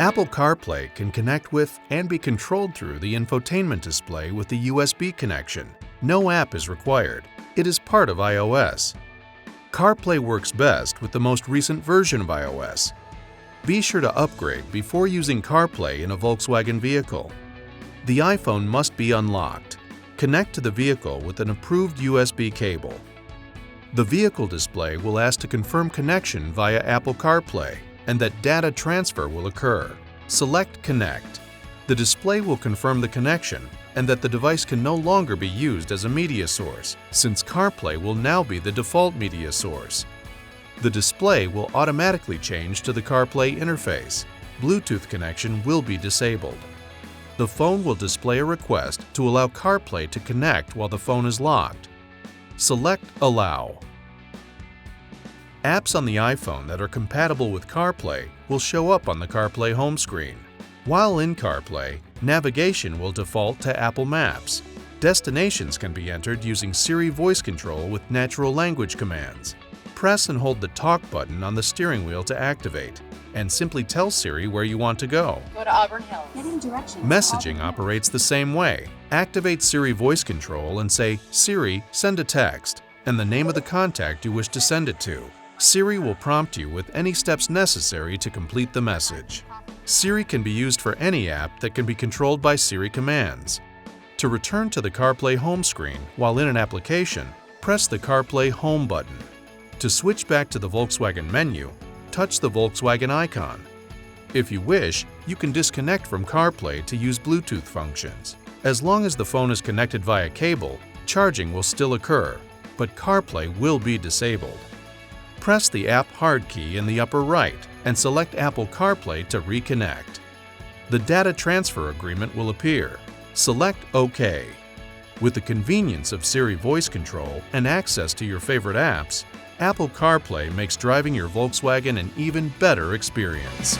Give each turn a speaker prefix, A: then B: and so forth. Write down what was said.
A: Apple CarPlay can connect with and be controlled through the infotainment display with the USB connection. No app is required. It is part of iOS. CarPlay works best with the most recent version of iOS. Be sure to upgrade before using CarPlay in a Volkswagen vehicle. The iPhone must be unlocked. Connect to the vehicle with an approved USB cable. The vehicle display will ask to confirm connection via Apple CarPlay and that data transfer will occur. Select Connect. The display will confirm the connection and that the device can no longer be used as a media source, since CarPlay will now be the default media source. The display will automatically change to the CarPlay interface. Bluetooth connection will be disabled. The phone will display a request to allow CarPlay to connect while the phone is locked. Select Allow. Apps on the iPhone that are compatible with CarPlay will show up on the CarPlay home screen. While in CarPlay, navigation will default to Apple Maps. Destinations can be entered using Siri voice control with natural language commands. Press and hold the Talk button on the steering wheel to activate, and simply tell Siri where you want to go.
B: Go to Auburn Hills.
A: Messaging operates the same way. Activate Siri voice control and say, "Siri, send a text," and the name of the contact you wish to send it to. Siri will prompt you with any steps necessary to complete the message. Siri can be used for any app that can be controlled by Siri commands. To return to the CarPlay home screen while in an application, press the CarPlay Home button. To switch back to the Volkswagen menu, touch the Volkswagen icon. If you wish, you can disconnect from CarPlay to use Bluetooth functions. As long as the phone is connected via cable, charging will still occur, but CarPlay will be disabled. Press the App Hard key in the upper right and select Apple CarPlay to reconnect. The data transfer agreement will appear. Select OK. With the convenience of Siri voice control and access to your favorite apps, Apple CarPlay makes driving your Volkswagen an even better experience.